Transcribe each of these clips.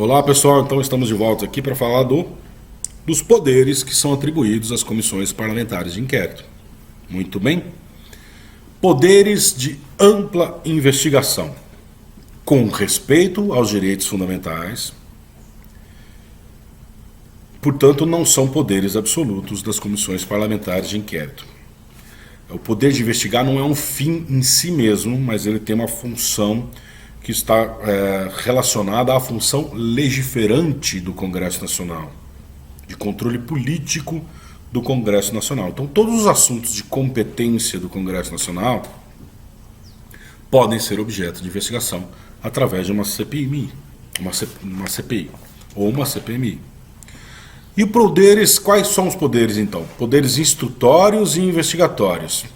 Olá pessoal, então estamos de volta aqui para falar dos poderes que são atribuídos às comissões parlamentares de inquérito. Muito bem. Poderes de ampla investigação, com respeito aos direitos fundamentais, portanto não são poderes absolutos das comissões parlamentares de inquérito. O poder de investigar não é um fim em si mesmo, mas ele tem uma função que está relacionada à função legiferante do Congresso Nacional, de controle político do Congresso Nacional. Então todos os assuntos de competência do Congresso Nacional podem ser objeto de investigação através de uma CPMI, uma CPI ou uma CPMI. E poderes, quais são os poderes então? Poderes instrutórios e investigatórios.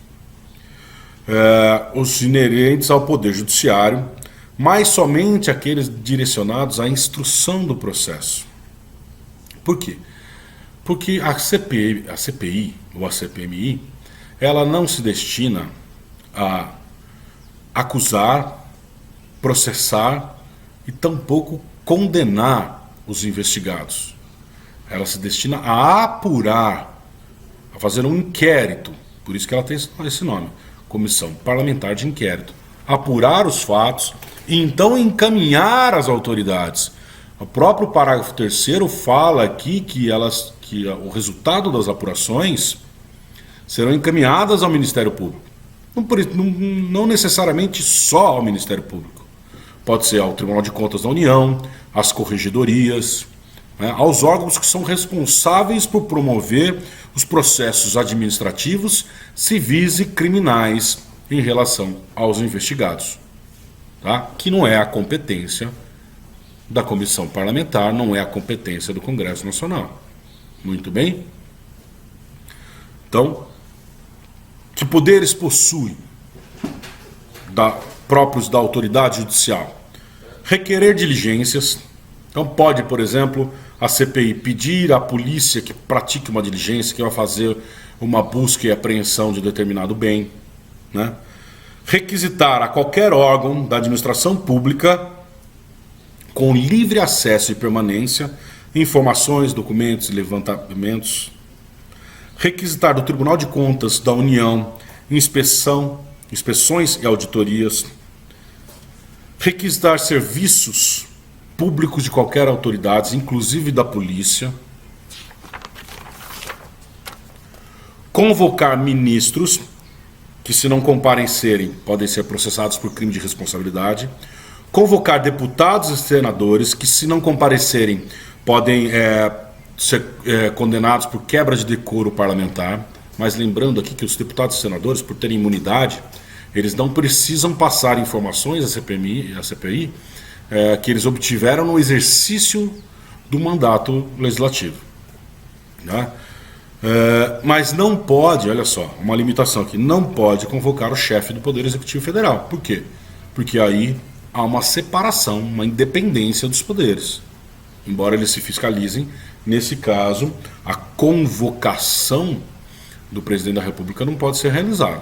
Os inerentes ao Poder Judiciário, mas somente aqueles direcionados à instrução do processo. Por quê? Porque a CPI ou a CPMI, ela não se destina a acusar, processar e tampouco condenar os investigados. Ela se destina a apurar, a fazer um inquérito, por isso que ela tem esse nome, Comissão Parlamentar de Inquérito. Apurar os fatos e então encaminhar às autoridades. O próprio parágrafo 3º fala aqui que o resultado das apurações serão encaminhadas ao Ministério Público. Não necessariamente só ao Ministério Público. Pode ser ao Tribunal de Contas da União, às corregedorias, aos órgãos que são responsáveis por promover os processos administrativos, civis e criminais em relação aos investigados, tá? Que não é a competência da comissão parlamentar, não é a competência do Congresso Nacional. Muito bem? Então, que poderes possui próprios da autoridade judicial? Requerer diligências. Então pode, por exemplo, a CPI pedir à polícia que pratique uma diligência, que vai fazer uma busca e apreensão de determinado bem, né? Requisitar a qualquer órgão da administração pública com livre acesso e permanência informações, documentos e levantamentos. Requisitar do Tribunal de Contas da União inspeções e auditorias. Requisitar serviços públicos de qualquer autoridade, inclusive da polícia. Convocar ministros que, se não comparecerem, podem ser processados por crime de responsabilidade. Convocar deputados e senadores que, se não comparecerem, podem ser condenados por quebra de decoro parlamentar. Mas lembrando aqui que os deputados e senadores, por terem imunidade, eles não precisam passar informações à CPI, que eles obtiveram no exercício do mandato legislativo, né? Mas não pode, olha só, uma limitação aqui, não pode convocar o chefe do Poder Executivo Federal. Por quê? Porque aí há uma separação, uma independência dos poderes. Embora eles se fiscalizem, nesse caso, a convocação do presidente da República não pode ser realizada.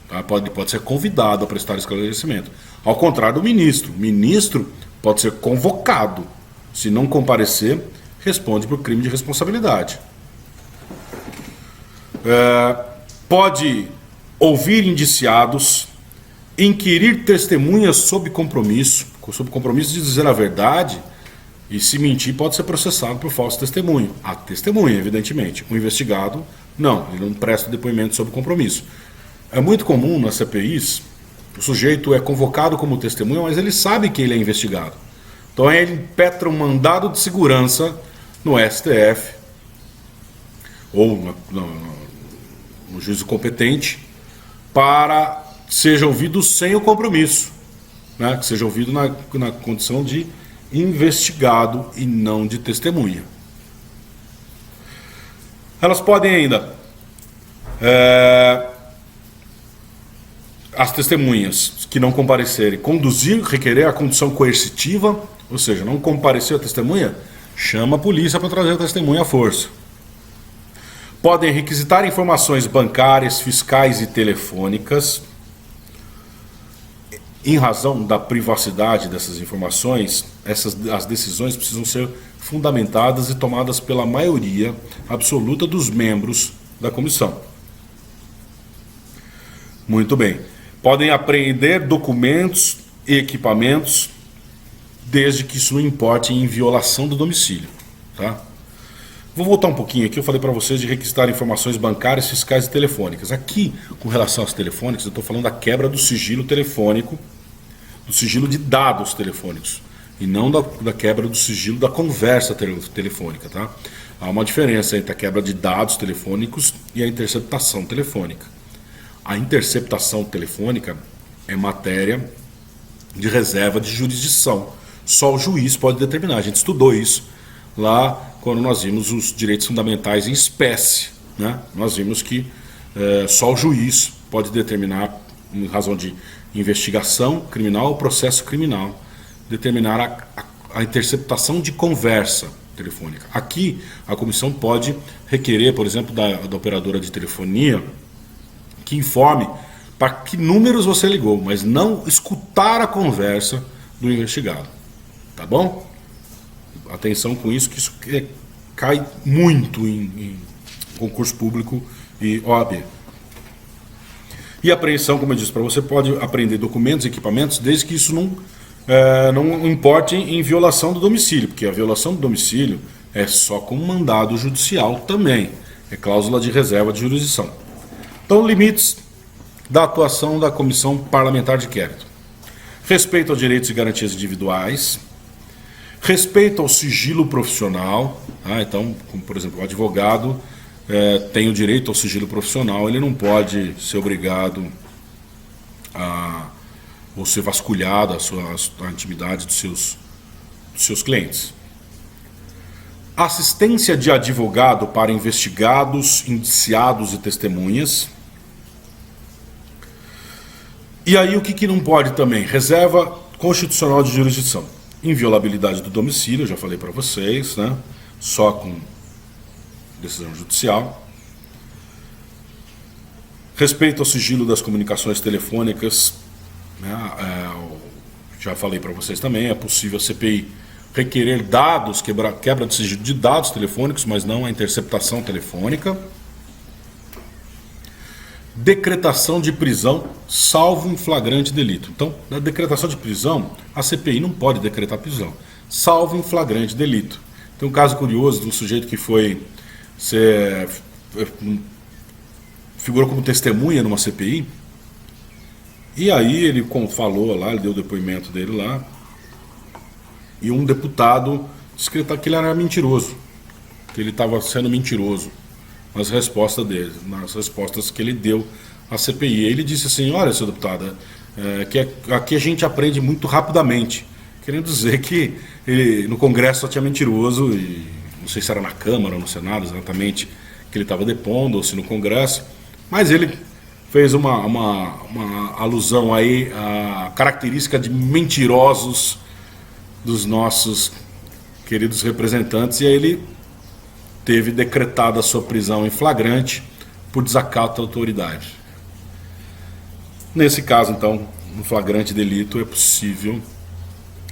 Tá? Pode ser convidado a prestar esclarecimento. Ao contrário do ministro. O ministro pode ser convocado. Se não comparecer, responde por crime de responsabilidade. Pode ouvir indiciados, inquirir testemunhas sob compromisso de dizer a verdade, e se mentir pode ser processado por falso testemunho. A testemunha, evidentemente. O investigado, não, ele não presta depoimento sob compromisso. É muito comum nas CPIs, o sujeito é convocado como testemunha, mas ele sabe que ele é investigado. Então ele impetra um mandado de segurança no STF ou no juízo competente para que seja ouvido sem o compromisso, né? Que seja ouvido na condição de investigado e não de testemunha. Elas podem ainda as testemunhas que não comparecerem, requerer a condição coercitiva, ou seja, não comparecer a testemunha, chama a polícia para trazer a testemunha à força. Podem requisitar informações bancárias, fiscais e telefônicas. em razão da privacidade dessas informações, as decisões precisam ser fundamentadas e tomadas pela maioria absoluta dos membros da comissão. Muito bem. Podem apreender documentos e equipamentos, desde que isso não importe em violação do domicílio. Tá? Vou voltar um pouquinho aqui. Eu falei para vocês de requisitar informações bancárias, fiscais e telefônicas. Aqui, com relação às telefônicas, eu estou falando da quebra do sigilo telefônico, do sigilo de dados telefônicos, e não da quebra do sigilo da conversa telefônica. Tá? Há uma diferença entre a quebra de dados telefônicos e a interceptação telefônica. A interceptação telefônica é matéria de reserva de jurisdição. Só o juiz pode determinar. A gente estudou isso lá quando nós vimos os direitos fundamentais em espécie. Né? Nós vimos que só o juiz pode determinar, em razão de investigação criminal ou processo criminal, determinar a interceptação de conversa telefônica. Aqui, a comissão pode requerer, por exemplo, da operadora de telefonia, que informe para que números você ligou, mas não escutar a conversa do investigado. Tá bom? Atenção com isso, que isso cai muito em concurso público e OAB. E a apreensão, como eu disse para você, pode apreender documentos e equipamentos, desde que isso não importe em violação do domicílio, porque a violação do domicílio é só com mandado judicial também. É cláusula de reserva de jurisdição. Então, limites da atuação da Comissão Parlamentar de Inquérito: respeito aos direitos e garantias individuais, respeito ao sigilo profissional. Então, como, por exemplo, o advogado tem o direito ao sigilo profissional, ele não pode ser obrigado ou ser vasculhado a intimidade dos seus clientes. Assistência de advogado para investigados, indiciados e testemunhas. E aí o que não pode também? Reserva constitucional de jurisdição. Inviolabilidade do domicílio, eu já falei para vocês, né? Só com decisão judicial. Respeito ao sigilo das comunicações telefônicas, né? Já falei para vocês também, é possível a CPI requerer dados, quebra de sigilo de dados telefônicos, mas não a interceptação telefônica. Decretação de prisão, salvo em flagrante delito. Então, na decretação de prisão, a CPI não pode decretar prisão, salvo em flagrante delito. Tem um caso curioso de um sujeito que figurou como testemunha numa CPI, e aí ele falou lá, ele deu o depoimento dele lá, e um deputado disse que ele era mentiroso, que ele estava sendo mentiroso nas respostas dele, nas respostas que ele deu à CPI. Ele disse assim: olha, senhor deputado, que aqui a gente aprende muito rapidamente, querendo dizer que ele, no Congresso só tinha mentiroso, e não sei se era na Câmara ou no Senado exatamente que ele estava depondo, ou se no Congresso, mas ele fez uma alusão aí à característica de mentirosos dos nossos queridos representantes, e aí ele teve decretada a sua prisão em flagrante por desacato à autoridade. Nesse caso, então, no flagrante delito, é possível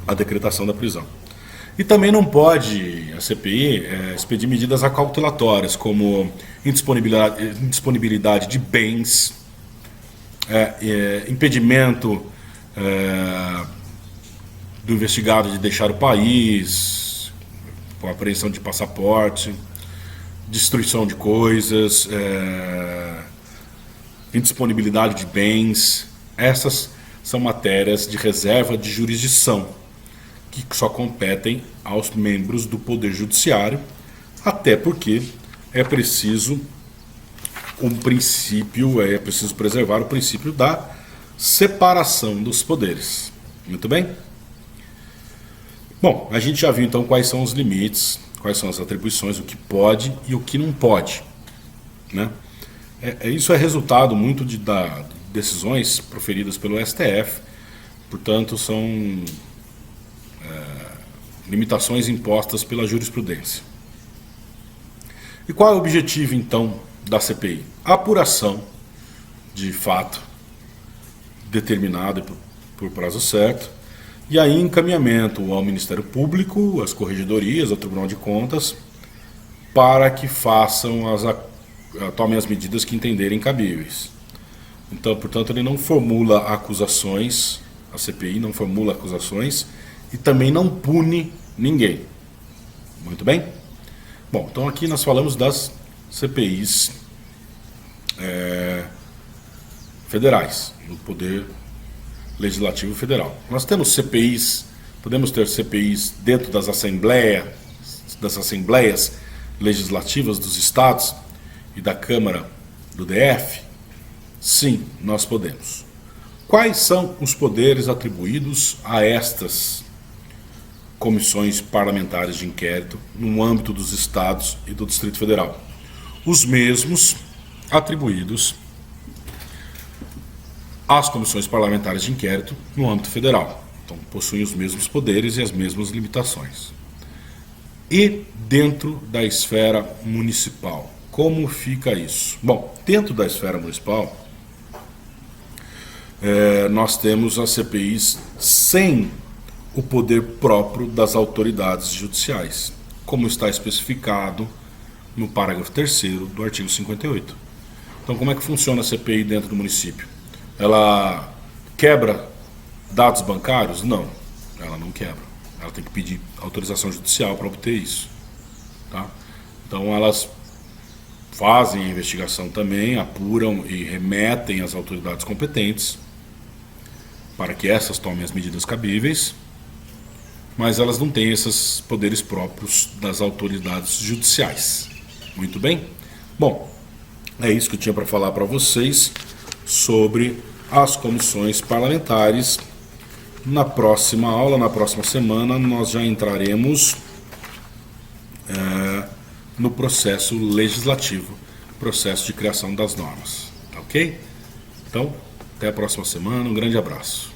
a decretação da prisão. E também não pode a CPI expedir medidas acautelatórias, como indisponibilidade de bens, impedimento do investigado de deixar o país, com apreensão de passaporte, destruição de coisas, indisponibilidade de bens. Essas são matérias de reserva de jurisdição, que só competem aos membros do Poder Judiciário, até porque é preciso preciso preservar o princípio da separação dos poderes. Muito bem? Bom, a gente já viu então quais são os limites, quais são as atribuições, o que pode e o que não pode, né? Isso é resultado muito de decisões proferidas pelo STF, portanto são limitações impostas pela jurisprudência. E qual é o objetivo então da CPI? A apuração de fato determinado por prazo certo, e aí encaminhamento ao Ministério Público, às corregedorias, ao Tribunal de Contas, para que façam tomem as medidas que entenderem cabíveis. Então, portanto, ele não formula acusações, a CPI não formula acusações e também não pune ninguém. Muito bem? Bom, então aqui nós falamos das CPIs federais, no Poder Legislativo Federal. Nós temos CPIs, podemos ter CPIs dentro das assembleias legislativas dos estados e da Câmara do DF? Sim, nós podemos. Quais são os poderes atribuídos a estas comissões parlamentares de inquérito no âmbito dos estados e do Distrito Federal? Os mesmos atribuídos às comissões parlamentares de inquérito no âmbito federal. Então, possuem os mesmos poderes e as mesmas limitações. E dentro da esfera municipal, como fica isso? Bom, dentro da esfera municipal, nós temos as CPIs sem o poder próprio das autoridades judiciais, como está especificado no parágrafo 3º do artigo 58. Então, como é que funciona a CPI dentro do município? Ela quebra dados bancários? Não, ela não quebra. Ela tem que pedir autorização judicial para obter isso. Tá? Então, elas fazem a investigação também, apuram e remetem às autoridades competentes para que essas tomem as medidas cabíveis, mas elas não têm esses poderes próprios das autoridades judiciais. Muito bem? Bom, é isso que eu tinha para falar para vocês sobre as comissões parlamentares. Na próxima aula, na próxima semana, nós já entraremos no processo legislativo, processo de criação das normas. Ok? Então, até a próxima semana, um grande abraço.